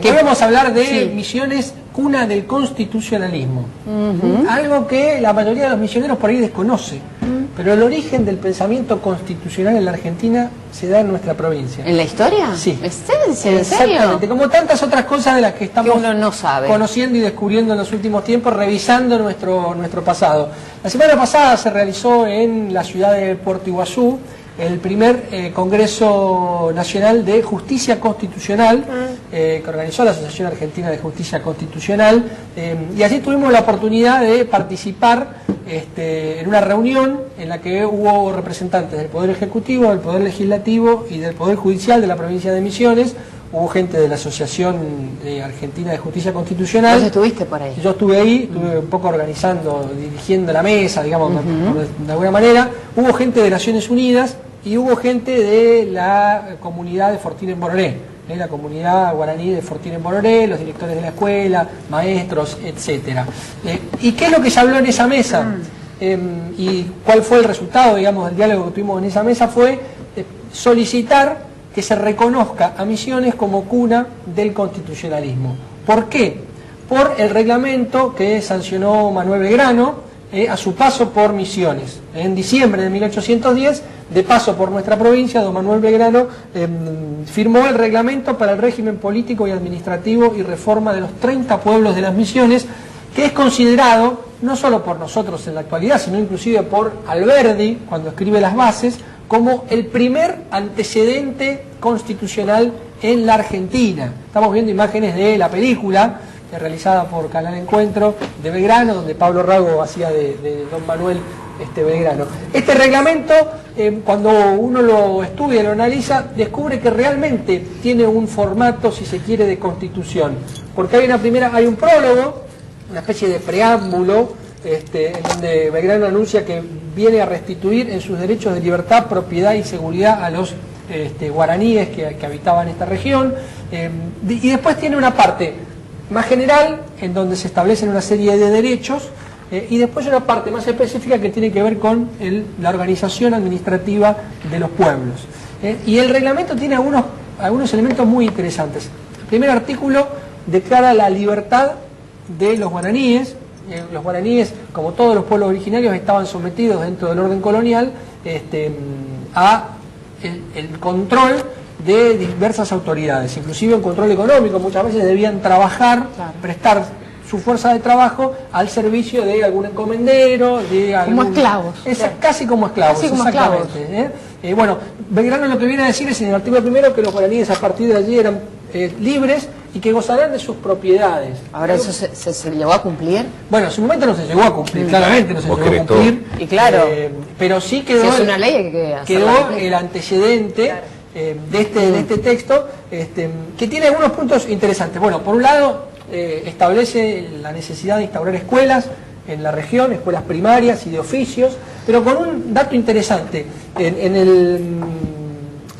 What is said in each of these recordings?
Hoy vamos a hablar de Misiones, cuna del constitucionalismo. Algo que la mayoría de los misioneros por ahí desconoce. Pero el origen del pensamiento constitucional en la Argentina se da en nuestra provincia. ¿En la historia? Sí. ¿En serio? Exactamente, como tantas otras cosas de las que estamos uno no sabe, conociendo y descubriendo en los últimos tiempos, revisando nuestro pasado. La semana pasada se realizó en la ciudad de Puerto Iguazú el primer Congreso Nacional de Justicia Constitucional que organizó la Asociación Argentina de Justicia Constitucional, y allí tuvimos la oportunidad de participar en una reunión en la que hubo representantes del Poder Ejecutivo, del Poder Legislativo y del Poder Judicial de la provincia de Misiones. Hubo gente de la Asociación Argentina de Justicia Constitucional. ¿Vos estuviste por ahí? Yo estuve ahí, estuve un poco organizando, dirigiendo la mesa, digamos, de alguna manera. Hubo gente de Naciones Unidas y hubo gente de la comunidad de Fortín en Bororé, la comunidad guaraní de Fortín en Bororé, los directores de la escuela, maestros, etcétera. ¿Y qué es lo que se habló en esa mesa? ¿Y cuál fue el resultado, digamos, del diálogo que tuvimos en esa mesa? Fue solicitar que se reconozca a Misiones como cuna del constitucionalismo. ¿Por qué? Por el reglamento que sancionó Manuel Belgrano a su paso por Misiones. En diciembre de 1810, de paso por nuestra provincia, don Manuel Belgrano firmó el reglamento para el régimen político y administrativo y reforma de los 30 pueblos de las Misiones, que es considerado, no solo por nosotros en la actualidad, sino inclusive por Alberdi, cuando escribe las bases, como el primer antecedente constitucional en la Argentina. Estamos viendo imágenes de la película realizada por Canal Encuentro de Belgrano, donde Pablo Rago hacía de don Manuel Belgrano. Este reglamento, cuando uno lo estudia y lo analiza, descubre que realmente tiene un formato, si se quiere, de constitución. Porque hay un prólogo, una especie de preámbulo, en donde Belgrano anuncia que viene a restituir en sus derechos de libertad, propiedad y seguridad a los guaraníes que habitaban esta región, y después tiene una parte más general en donde se establecen una serie de derechos, y después una parte más específica que tiene que ver con la organización administrativa de los pueblos. Y el reglamento tiene algunos elementos muy interesantes. El primer artículo declara la libertad de los guaraníes. Los guaraníes, como todos los pueblos originarios, estaban sometidos dentro del orden colonial a el control de diversas autoridades, inclusive un control económico. Muchas veces debían trabajar, prestar su fuerza de trabajo al servicio de algún encomendero, como esclavos. Casi como esclavos, casi como exactamente. Bueno, Belgrano lo que viene a decir es en el artículo primero que los guaraníes a partir de allí eran libres y que gozarán de sus propiedades. Ahora, ¿eso se llegó a cumplir? Bueno, en su momento no se llegó a cumplir, claramente no se llegó a cumplir. Y claro, pero sí quedó, si es una ley que quedó el antecedente de este texto, que tiene algunos puntos interesantes. Bueno, por un lado, establece la necesidad de instaurar escuelas en la región, escuelas primarias y de oficios, pero con un dato interesante. En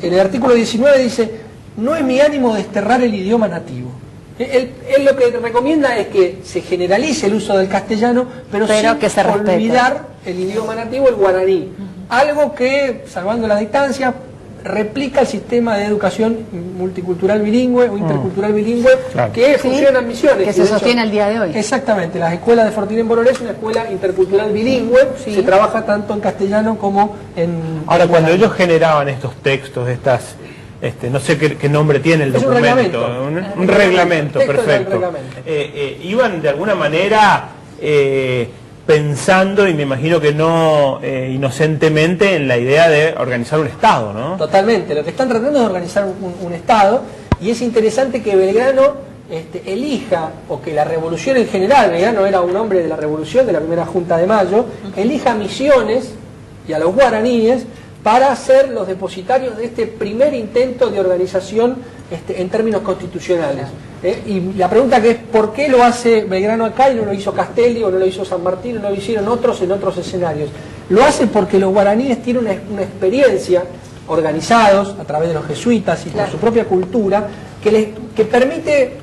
el artículo 19 dice: no es mi ánimo desterrar el idioma nativo. Él lo que recomienda es que se generalice el uso del castellano, pero sin que se olvidar el idioma nativo, el guaraní. Algo que, salvando las distancias, replica el sistema de educación multicultural bilingüe o intercultural bilingüe que funciona en Misiones. Que se sostiene al día de hoy. Exactamente, las escuelas de Fortín en Bororé es una escuela intercultural bilingüe, se trabaja tanto en castellano como en... Ahora, cuando ellos generaban estos textos, no sé qué nombre tiene el documento. Un reglamento, perfecto. Iban de alguna manera pensando, y me imagino que no inocentemente, en la idea de organizar un Estado, ¿no? Totalmente, lo que están tratando es de organizar un Estado, y es interesante que Belgrano elija, o que la revolución en general, Belgrano era un hombre de la revolución, de la primera Junta de Mayo, elija a Misiones y a los guaraníes para ser los depositarios de este primer intento de organización en términos constitucionales. Y la pregunta que es, ¿por qué lo hace Belgrano acá y no lo hizo Castelli, o no lo hizo San Martín, o no lo hicieron otros en otros escenarios? Lo hace porque los guaraníes tienen una experiencia, organizados a través de los jesuitas y por su propia cultura, que permite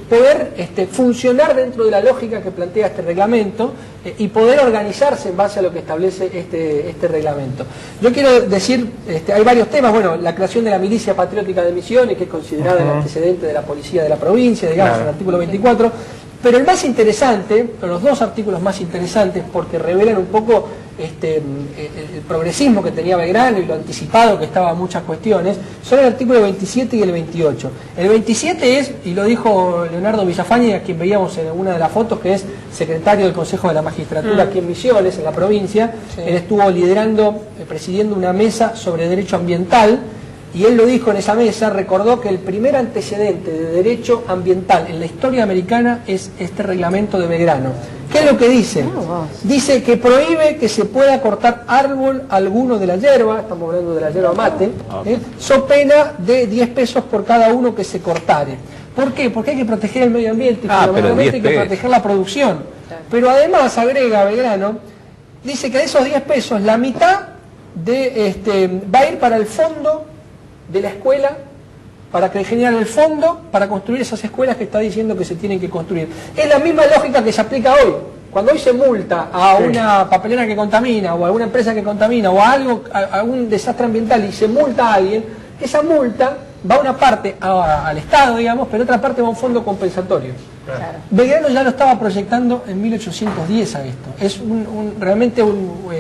poder funcionar dentro de la lógica que plantea este reglamento y poder organizarse en base a lo que establece este reglamento. Yo quiero decir, hay varios temas, bueno, la creación de la milicia patriótica de Misiones, que es considerada el antecedente de la policía de la provincia, digamos, en el artículo 24, pero el más interesante, los dos artículos más interesantes, porque revelan un poco el progresismo que tenía Belgrano y lo anticipado que estaba a muchas cuestiones, son el artículo 27 y el 28. El 27 es, y lo dijo Leonardo Villafañe, a quien veíamos en una de las fotos, que es secretario del Consejo de la Magistratura aquí en Misiones, en la provincia. Sí. Él estuvo liderando, presidiendo una mesa sobre derecho ambiental, y él lo dijo en esa mesa, recordó que el primer antecedente de derecho ambiental en la historia americana es este reglamento de Belgrano. ¿Qué es lo que dice? Dice que prohíbe que se pueda cortar árbol alguno de la hierba, estamos hablando de la hierba mate, so pena de 10 pesos por cada uno que se cortare. ¿Por qué? Porque hay que proteger el medio ambiente y fundamentalmente hay que proteger la producción. Claro. Pero además, agrega Belgrano, dice que de esos 10 pesos, la mitad va a ir para el fondo de la escuela, para que generar el fondo para construir esas escuelas que está diciendo que se tienen que construir. Es la misma lógica que se aplica hoy. Cuando hoy se multa a una papelera que contamina, o a alguna empresa que contamina, o a algún desastre ambiental y se multa a alguien, esa multa va una parte al Estado, digamos, pero otra parte va a un fondo compensatorio. Claro. Belgrano ya lo estaba proyectando en 1810 a esto. Es realmente un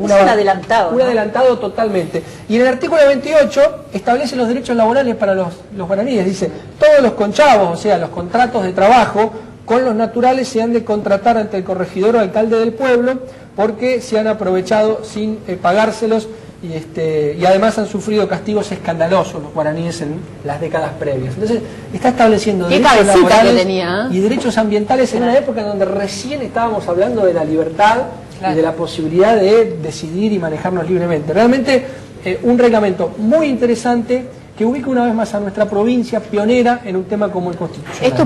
adelantado. Un adelantado totalmente. Y en el artículo 28 establece los derechos laborales para los guaraníes. Dice, todos los conchavos, o sea, los contratos de trabajo con los naturales se han de contratar ante el corregidor o alcalde del pueblo porque se han aprovechado sin pagárselos. Y además han sufrido castigos escandalosos los guaraníes en las décadas previas. Entonces está estableciendo derechos laborales y derechos ambientales en una época en donde recién estábamos hablando de la libertad y de la posibilidad de decidir y manejarnos libremente. Realmente un reglamento muy interesante que ubica una vez más a nuestra provincia pionera en un tema como el constitucional.